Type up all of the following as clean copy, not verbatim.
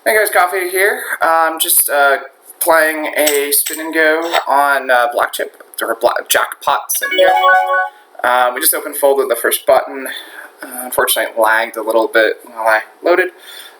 Hey guys, Coffee here. I'm just playing a spin and go on black chip or black jackpot spin and go. We just open folded the first button. Unfortunately, it lagged a little bit while I loaded.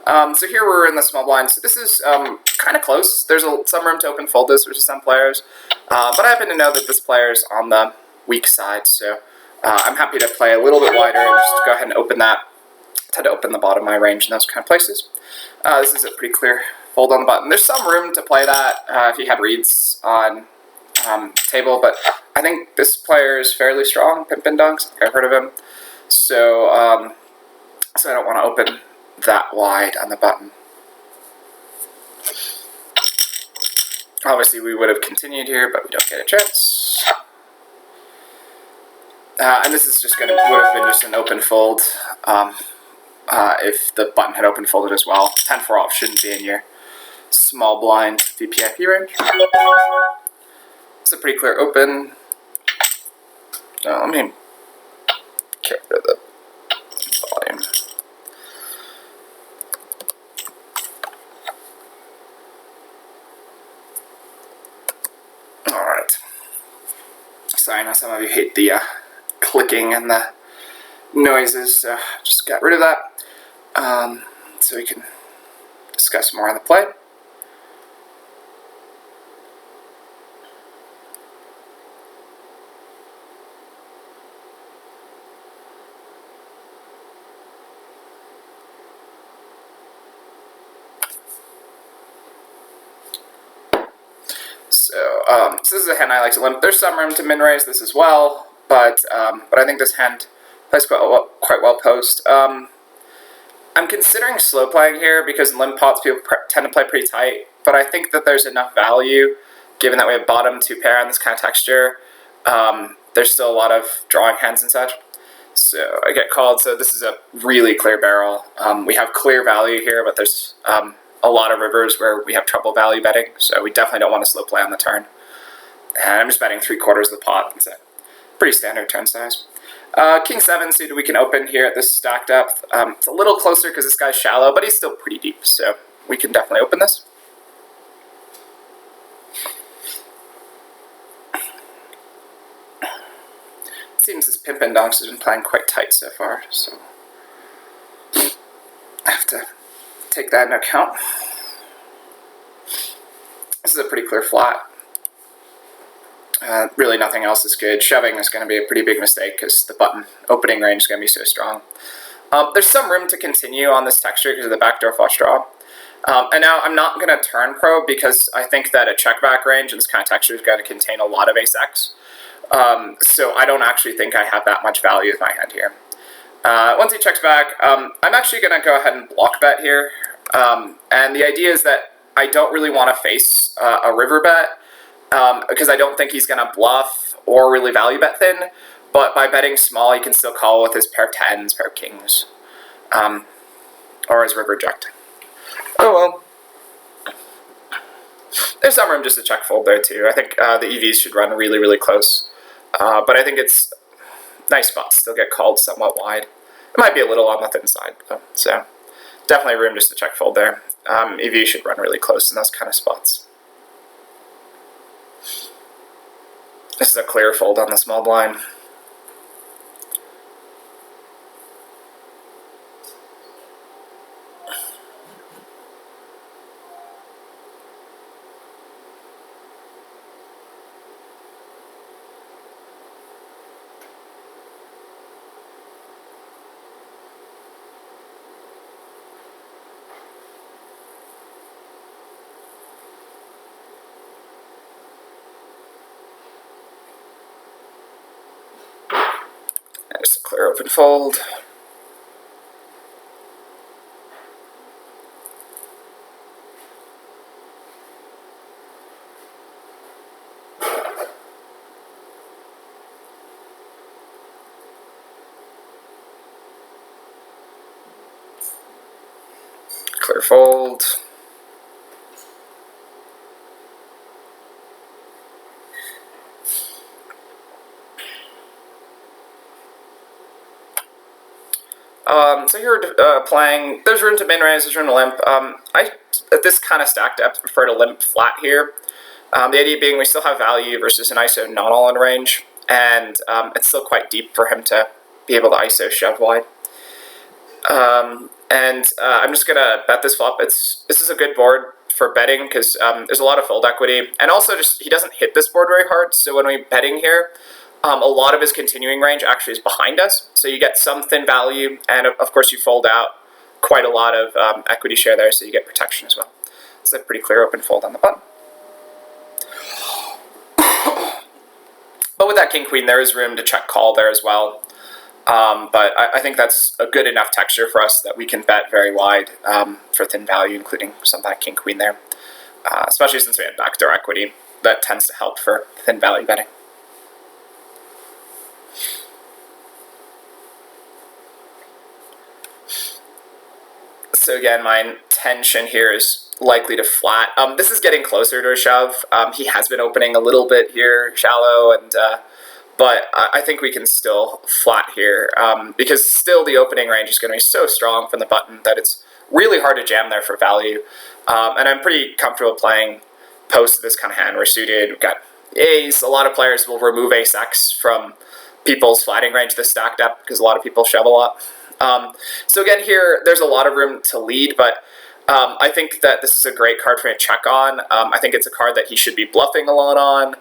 So here we're in the small blind. So this is kind of close. There's some room to open fold this versus some players, but I happen to know that this player is on the weak side, so I'm happy to play a little bit wider and just go ahead and open that. Tend to open the bottom of my range in those kind of places. This is a pretty clear fold on the button. There's some room to play that if you had reads on table, but I think this player is fairly strong, Pimpin Donks. I've heard of him. So, so I don't want to open that wide on the button. Obviously, we would have continued here, but we don't get a chance. And this is just would have been just an open fold. If the button had open folded as well. 10-4 off shouldn't be in your small blind VPIP range. It's a pretty clear open. Let me get rid of the volume. Alright. So I know some of you hate the clicking and the noises, so just got rid of that. So we can discuss more on the play. So this is a hand I like to limp. There's some room to min-raise this as well, but I think this hand plays quite well post. I'm considering slow playing here because in limp pots people tend to play pretty tight, but I think that there's enough value given that we have bottom two pair on this kind of texture. There's still a lot of drawing hands and such. So I get called, so this is a really clear barrel. We have clear value here, but there's a lot of rivers where we have trouble value betting, so we definitely don't want to slow play on the turn. And I'm just betting 3/4 of the pot. It's a pretty standard turn size. King 7 suited we can open here at this stack depth. It's a little closer because this guy's shallow, but he's still pretty deep, so we can definitely open this. It seems this Pimpin Donks has been playing quite tight so far, so I have to take that into account. This is a pretty clear flat. Really nothing else is good. Shoving is going to be a pretty big mistake because the button opening range is going to be so strong. There's some room to continue on this texture because of the backdoor flush draw. And now I'm not going to turn probe because I think that a check back range in this kind of texture is going to contain a lot of ace-x. So I don't actually think I have that much value with my hand here. Once he checks back, I'm actually going to go ahead and block bet here. And the idea is that I don't really want to face a river bet. Because I don't think he's going to bluff or really value bet thin, but by betting small, he can still call with his pair of tens, pair of kings, or his river jack. Oh well. There's some room just to check fold there too. I think the EVs should run really, really close, but I think it's nice spots. Still get called somewhat wide. It might be a little on the thin side, though, so definitely room just to check fold there. EV should run really close in those kind of spots. This is a clear fold on the small blind. Just a clear open fold. Clear fold. So here we're playing, there's room to min raise, there's room to limp. I, at this kind of stack depth, prefer to limp flat here. The idea being we still have value versus an ISO not all in range, and it's still quite deep for him to be able to ISO shove wide. I'm just gonna bet this flop. This is a good board for betting because there's a lot of fold equity, and also just he doesn't hit this board very hard. So when we're betting here, a lot of his continuing range actually is behind us. So you get some thin value, and of course you fold out quite a lot of equity share there, so you get protection as well. It's a pretty clear open fold on the button. But with that king queen, there is room to check call there as well. But I think that's a good enough texture for us that we can bet very wide for thin value, including something like king queen there. Especially since we had backdoor equity, that tends to help for thin value betting. So again, my intention here is likely to flat. This is getting closer to a shove. He has been opening a little bit here, shallow, and but I think we can still flat here because still the opening range is going to be so strong from the button that it's really hard to jam there for value. And I'm pretty comfortable playing post this kind of hand. We're suited, we've got ace. A lot of players will remove ace-x from people's flatting range this stacked up because a lot of people shove a lot. So again here, there's a lot of room to lead, but I think that this is a great card for him to check on. I think it's a card that he should be bluffing a lot on,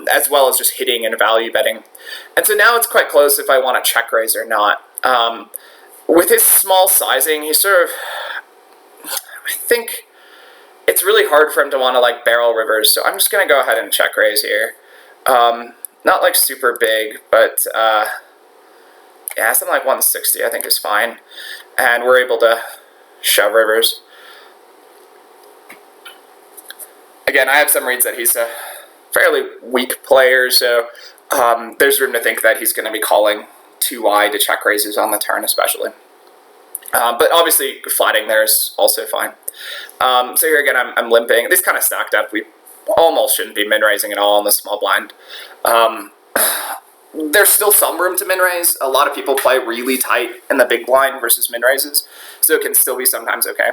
as well as just hitting and value betting. And so now it's quite close if I want to check raise or not. With his small sizing, he's sort of, I think it's really hard for him to want to like barrel rivers, so I'm just going to go ahead and check raise here. Not like super big, but yeah, something like 160 I think is fine. And we're able to shove rivers. Again, I have some reads that he's a fairly weak player, so there's room to think that he's going to be calling too wide to check raises on the turn especially. But obviously flatting there is also fine. So here again I'm limping. This kind of stacked up. We almost shouldn't be min-raising at all in the small blind. There's still some room to min-raise. A lot of people play really tight in the big blind versus min-raises, so it can still be sometimes okay.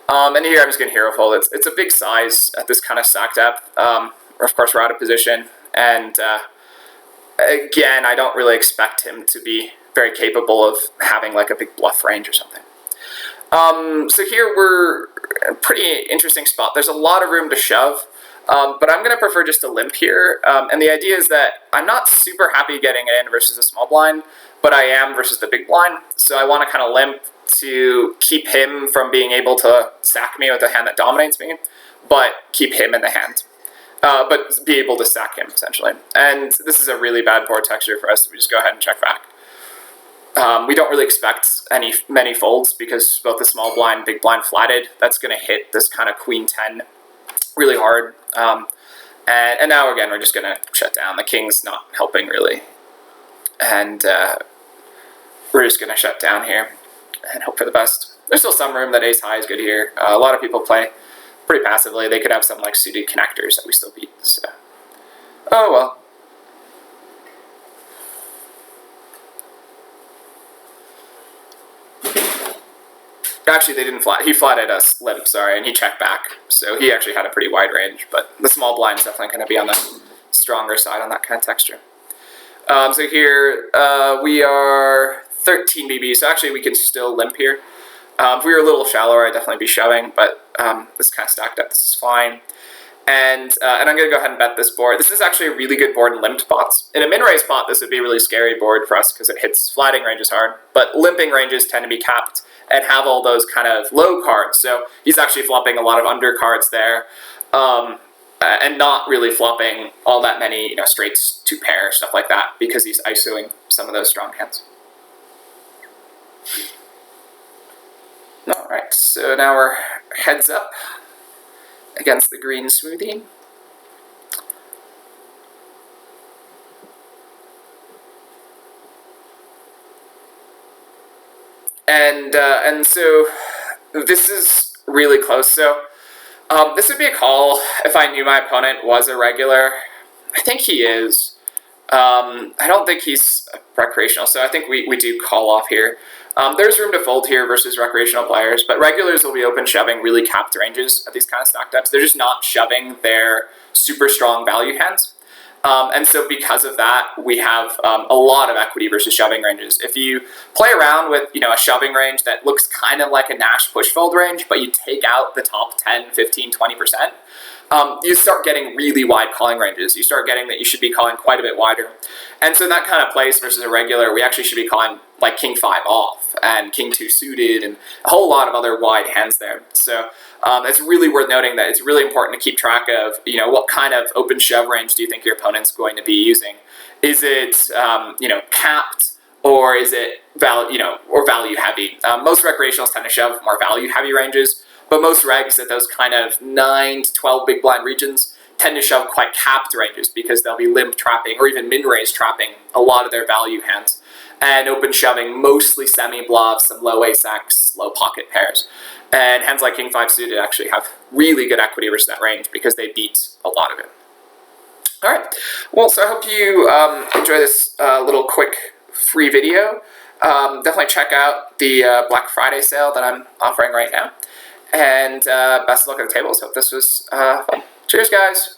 And here I'm just going to hero fold. It's a big size at this kind of stack depth. Of course, we're out of position, and again, I don't really expect him to be very capable of having like a big bluff range or something. So here we're in a pretty interesting spot. There's a lot of room to shove. But I'm going to prefer just to limp here, and the idea is that I'm not super happy getting it in versus a small blind, but I am versus the big blind, so I want to kind of limp to keep him from being able to stack me with a hand that dominates me, but keep him in the hand, but be able to stack him, essentially. And this is a really bad board texture for us, so we just go ahead and check back. We don't really expect many folds because both the small blind and big blind flatted. That's going to hit this kind of queen 10 really hard. And now again we're just going to shut down. The king's not helping really. And we're just going to shut down here and hope for the best. There's still some room that ace high is good here. A lot of people play pretty passively. They could have some like suited connectors that we still beat. So, oh well. Actually, they didn't flat. He flatted us limp, sorry, and he checked back. So he actually had a pretty wide range, but the small blind's definitely going to be on the stronger side on that kind of texture. So here we are 13 BB, so actually we can still limp here. If we were a little shallower, I'd definitely be shoving, but this kind of stacked up, this is fine. And I'm going to go ahead and bet this board. This is actually a really good board in limped pots. In a min-raise pot, this would be a really scary board for us because it hits flatting ranges hard, but limping ranges tend to be capped and have all those kind of low cards. So he's actually flopping a lot of undercards there, and not really flopping all that many, straights to pair, stuff like that, because he's ISOing some of those strong hands. All right, so now we're heads up against the green smoothie. And so this is really close. So this would be a call if I knew my opponent was a regular. I think he is. I don't think he's recreational, so I think we do call off here. There's room to fold here versus recreational players, but regulars will be open shoving really capped ranges at these kind of stack depths. They're just not shoving their super strong value hands. And so because of that, we have a lot of equity versus shoving ranges. If you play around with a shoving range that looks kind of like a Nash push fold range, but you take out the top 10, 15, 20%, you start getting really wide calling ranges. You start getting that you should be calling quite a bit wider. And so in that kind of place versus a regular, we actually should be calling like king 5 off and king 2 suited and a whole lot of other wide hands there. So it's really worth noting that it's really important to keep track of, what kind of open shove range do you think your opponent's going to be using? Is it, capped, or is it value heavy? Most recreationals tend to shove more value heavy ranges, but most regs at those kind of 9 to 12 big blind regions tend to shove quite capped ranges because they'll be limp trapping or even min-raise trapping a lot of their value hands, and open shoving mostly semi-bluffs, some low ace-x, low pocket pairs. And hands like king 5 suited actually have really good equity versus that range because they beat a lot of it. All right, well, so I hope you enjoy this little quick free video. Definitely check out the Black Friday sale that I'm offering right now. And best of luck at the tables. Hope this was fun. Cheers, guys.